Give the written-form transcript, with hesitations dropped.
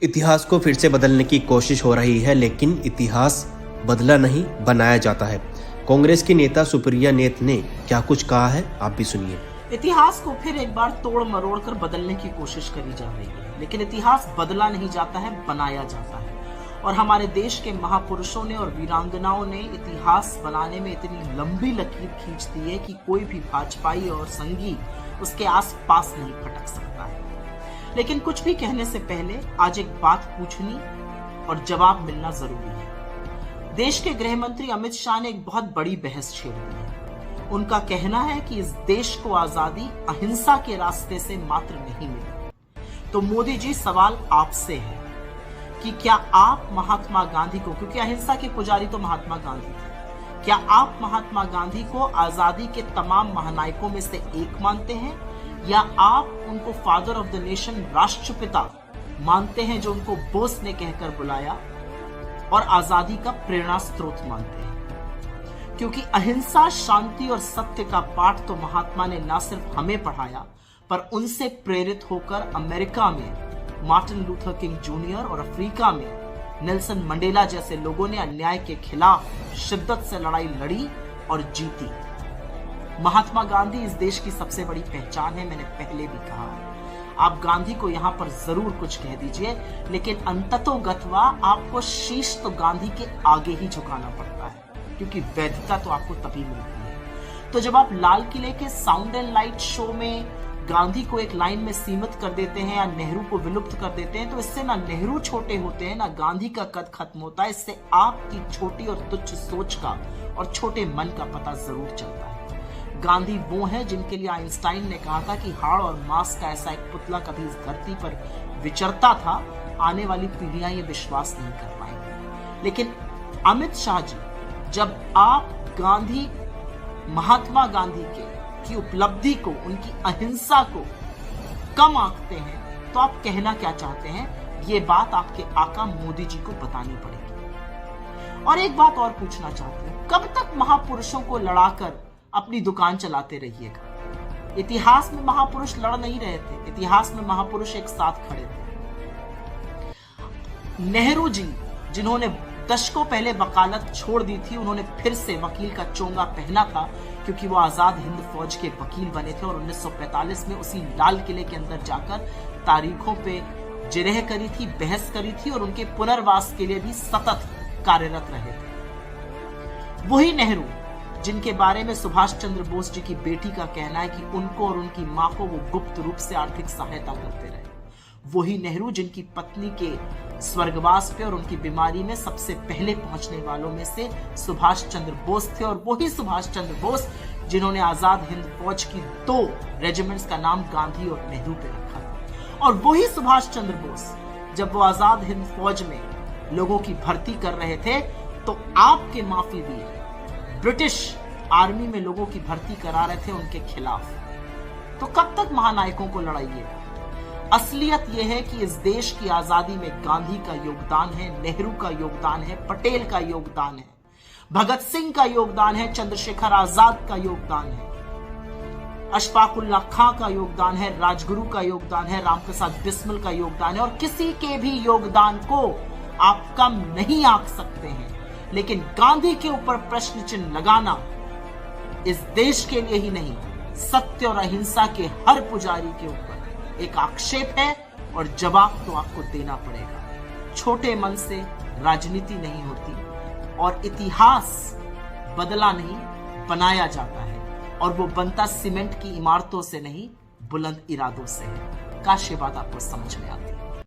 इतिहास को फिर से बदलने की कोशिश हो रही है, लेकिन इतिहास बदला नहीं, बनाया जाता है। कांग्रेस की नेता सुप्रिया नेत ने क्या कुछ कहा है, आप भी सुनिए। इतिहास को फिर एक बार तोड़ मरोड़ कर बदलने की कोशिश करी जा रही है, लेकिन इतिहास बदला नहीं जाता है, बनाया जाता है। और हमारे देश के महापुरुषों ने और वीरांगनाओं ने इतिहास बनाने में इतनी लंबी लकीर खींच दी है कि कोई भी भाजपाई और संगी उसके आस पास नहीं फटक सकता है। लेकिन कुछ भी कहने से पहले आज एक बात पूछनी और जवाब मिलना जरूरी है। देश के गृह मंत्री अमित शाह ने एक बहुत बड़ी बहस छेड़ दी है। उनका कहना है कि इस देश को आजादी अहिंसा के रास्ते से मात्र नहीं मिली। तो मोदी जी, सवाल आपसे है कि क्या आप महात्मा गांधी को, क्योंकि अहिंसा के पुजारी तो महात्मा गांधी थे, क्या आप महात्मा गांधी को आजादी के तमाम महानायकों में से एक मानते हैं, या आप उनको फादर ऑफ द नेशन, राष्ट्रपिता मानते हैं, जो उनको बोस ने कहकर बुलाया और आजादी का प्रेरणा स्रोत मानते हैं? क्योंकि अहिंसा, शांति और सत्य का पाठ तो महात्मा ने न सिर्फ हमें पढ़ाया, पर उनसे प्रेरित होकर अमेरिका में मार्टिन लूथर किंग जूनियर और अफ्रीका में नेल्सन मंडेला जैसे लोगों ने अन्याय के खिलाफ शिद्दत से लड़ाई लड़ी और जीती। महात्मा गांधी इस देश की सबसे बड़ी पहचान है, मैंने पहले भी कहा है। आप गांधी को यहां पर जरूर कुछ कह दीजिए, लेकिन अंततोगत्वा आपको शीश तो गांधी के आगे ही झुकाना पड़ता है, क्योंकि वैधता तो आपको तभी मिलती है। तो जब आप लाल किले के साउंड एंड लाइट शो में गांधी को एक लाइन में सीमित कर देते हैं या नेहरू को विलुप्त कर देते हैं, तो इससे ना नेहरू छोटे होते हैं, ना गांधी का कद खत्म होता है। इससे आपकी छोटी और तुच्छ सोच का और छोटे मन का पता जरूर चलता है। गांधी वो है जिनके लिए आइंस्टाइन ने कहा था कि हाड़ और मांस का ऐसा एक पुतला कभी इस धरती पर विचरता था, आने वाली पीढ़ियां ये विश्वास नहीं कर पाएंगी। लेकिन अमित शाह जी, जब आप गांधी, महात्मा गांधी की उपलब्धि को, उनकी अहिंसा को कम आंकते हैं, तो आप कहना क्या चाहते हैं? ये बात आपके आका मोदी जी को बतानी पड़ेगी। और एक बात और पूछना चाहती हूं, कब तक महापुरुषों को लड़ाकर अपनी दुकान चलाते रहिएगा? इतिहास में महापुरुष लड़ नहीं रहे थे, इतिहास में महापुरुष एक साथ खड़े थे। नेहरू जी, जिन्होंने दशकों पहले वकालत छोड़ दी थी, उन्होंने फिर से वकील का चोंगा पहना था, क्योंकि वो आजाद हिंद फौज के वकील बने थे और 1945 में उसी लाल किले के अंदर जाकर तारीखों पे जिरह करी थी, बहस करी थी और उनके पुनर्वास के लिए भी सतत कार्यरत रहे थे। वही नेहरू जिनके बारे में सुभाष चंद्र बोस जी की बेटी का कहना है कि उनको और उनकी मां को वो गुप्त रूप से आर्थिक सहायता करते रहे। वही नेहरू जिनकी पत्नी के स्वर्गवास पे और उनकी बीमारी में सबसे पहले पहुंचने वालों में से सुभाष चंद्र बोस थे। और वही सुभाष चंद्र बोस जिन्होंने आजाद हिंद फौज की 2 रेजिमेंट्स का नाम गांधी और नेहरू पे रखा था। और वही सुभाष चंद्र बोस, जब वो आजाद हिंद फौज में लोगों की भर्ती कर रहे थे, तो आपके माफी वीर ब्रिटिश आर्मी में लोगों की भर्ती करा रहे थे उनके खिलाफ। तो कब तक महानायकों को लड़ाइएगा? असलियत यह है कि इस देश की आजादी में गांधी का योगदान है, नेहरू का योगदान है, पटेल का योगदान है, भगत सिंह का योगदान है, चंद्रशेखर आजाद का योगदान है, अशफाक उल्लाह खां का योगदान है, राजगुरु का योगदान है, रामप्रसाद बिस्मिल का योगदान है। और किसी के भी योगदान को आप कम नहीं आंक सकते हैं, लेकिन गांधी के ऊपर प्रश्न चिन्ह लगाना इस देश के लिए ही नहीं, सत्य और अहिंसा के हर पुजारी के ऊपर एक आक्षेप है और जवाब तो आपको देना पड़ेगा। छोटे मन से राजनीति नहीं होती और इतिहास बदला नहीं, बनाया जाता है, और वो बनता सीमेंट की इमारतों से नहीं, बुलंद इरादों से है। काश ये बात आपको समझ में आती है।